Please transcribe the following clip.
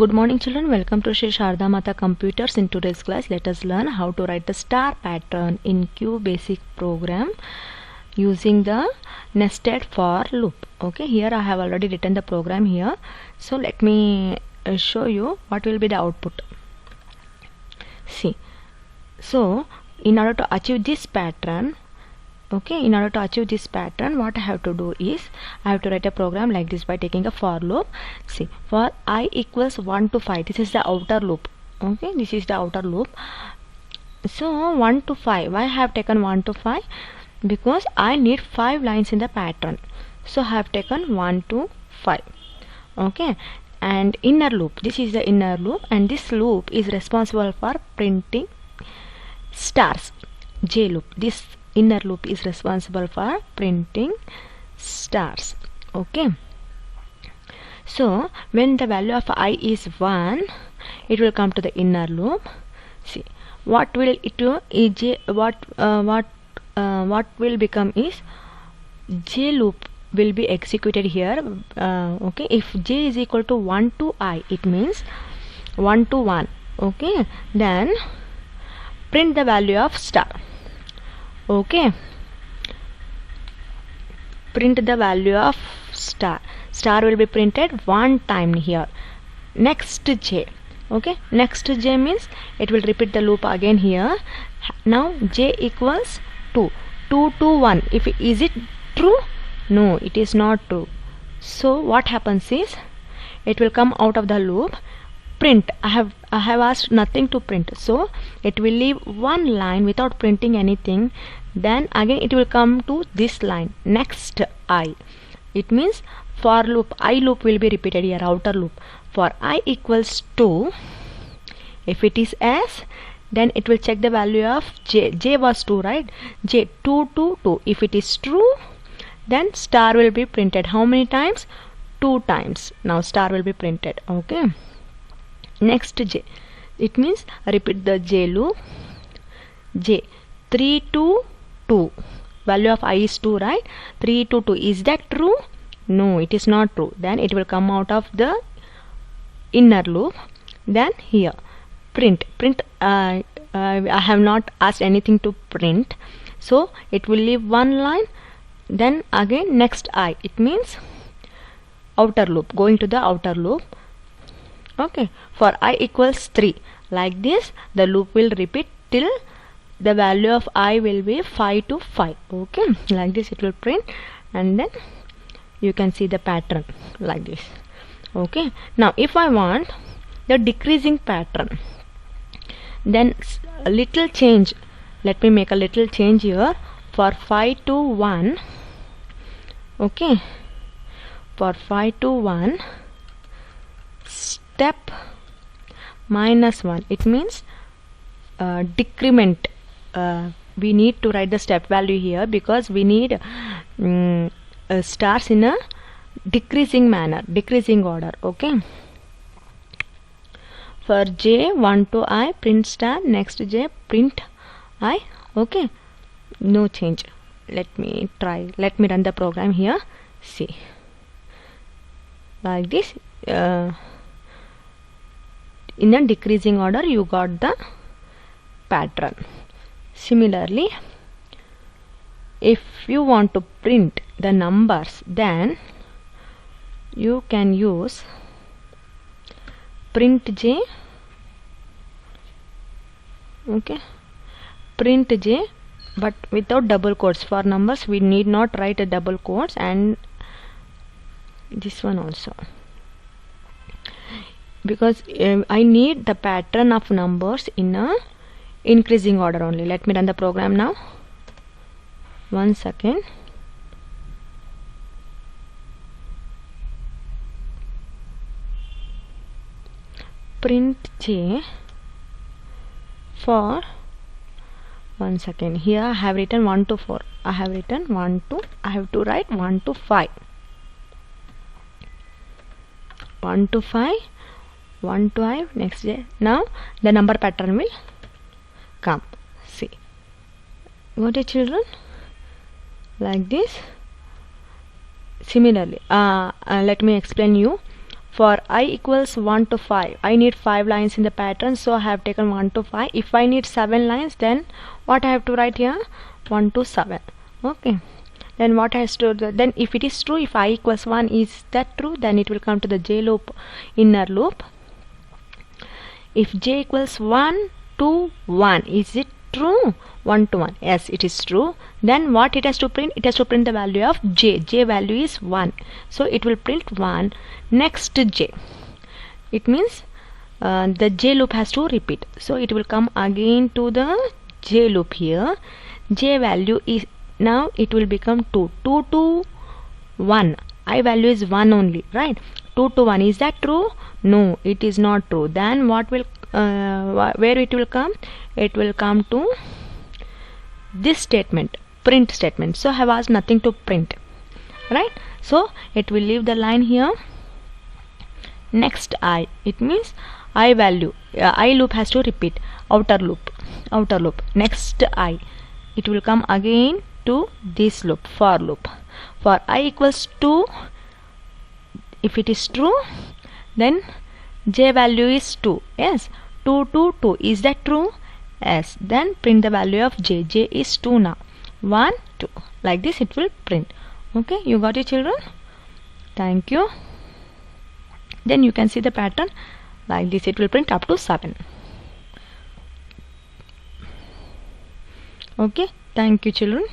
Good morning children, welcome to Sri Sharda Mata Computers. In today's class, let us learn how to write the star pattern in QBasic program using the nested for loop. Okay, here I have already written the program here. So let me show you what will be the output. See, so in order to achieve this pattern, what I have to do is I have to write a program like this by taking a for loop. See, for I equals 1 to 5, this is the outer loop. Okay, this is the outer loop. So 1 to 5, why I have taken 1 to 5? Because I need 5 lines in the pattern. So I have taken 1 to 5. Okay, and inner loop, this is the inner loop, and this loop is responsible for printing stars. J loop, this inner loop is responsible for printing stars. Okay, so when the value of I is 1, it will come to the inner loop. See, what will it do is what will become is J loop will be executed here. Okay, if J is equal to 1 to I, it means 1 to 1. Okay, then print the value of star. Okay, print the value of star. Star will be printed one time here. Next J. Okay, next J means it will repeat the loop again here. Now J equals 2. 2 to 1. Is it true? No, it is not true. So what happens is it will come out of the loop. Print. I have asked nothing to print, so it will leave one line without printing anything. Then again it will come to this line, next I. It means for loop, I loop will be repeated here, outer loop. For I equals 2, if it is S, then it will check the value of J. J was 2, right? J 2 to 2. If it is true, then star will be printed. How many times? 2 times. Now star will be printed. Okay, next J, it means repeat the J loop. J 3 to 2, value of I is 2, right? 3 to 2, is that true? No, it is not true. Then it will come out of the inner loop. Then here print. I have not asked anything to print, so it will leave one line. Then again next I, it means outer loop, going to the outer loop. Okay, for I equals 3, like this the loop will repeat till the value of I will be 5 to 5. Okay, like this it will print, and then you can see the pattern like this. Okay, now if I want the decreasing pattern, then a little change, let me make a little change here. For 5 to 1, okay, for 5 to 1, step minus 1, it means decrement. We need to write the step value here because we need stars in a decreasing manner, decreasing order. Okay, for J 1 to I, print star. Next J, print I. Okay, no change. Let me run the program here. See, like this, in a decreasing order you got the pattern. Similarly, if you want to print the numbers, then you can use print J. Okay, print J, but without double quotes. For numbers we need not write a double quotes, and this one also, because I need the pattern of numbers in a increasing order only. Let me run the program now. 1 second. Print J for 1 second. Here I have written 1 to 4. I have written 1 to, I have to write 1 to 5. 1 to 5, 1 to 5, next J. Now the number pattern will come. See, got it children? Like this. Similarly, let me explain you. For I equals 1 to 5, I need 5 lines in the pattern, so I have taken 1 to 5. If I need 7 lines, then what I have to write here? 1 to 7. Okay, then what has to, then if it is true, if I equals 1, is that true? Then it will come to the J loop, inner loop. If J equals 1 to 1, is it true? 1 to 1, yes, it is true. Then what it has to print? It has to print the value of J. J value is 1, so it will print 1. Next J, it means the J loop has to repeat, so it will come again to the J loop here. J value is, now it will become 2. 2 to 1, I value is 1 only, right? 2 to 1, is that true? No, it is not true. Then what will where it will come? It will come to this statement, print statement. So I have asked nothing to print, right? So it will leave the line here. Next I, it means I value, I loop has to repeat, outer loop. Next I, it will come again to this loop, for loop. For I equals 2, if it is true, then J value is 2. Yes, 2 to 2, is that true? Yes, then print the value of J. J is 2 now. 1, 2, like this it will print. Okay, you got it, children? Thank you. Then you can see the pattern like this, it will print up to 7. Okay, thank you, children.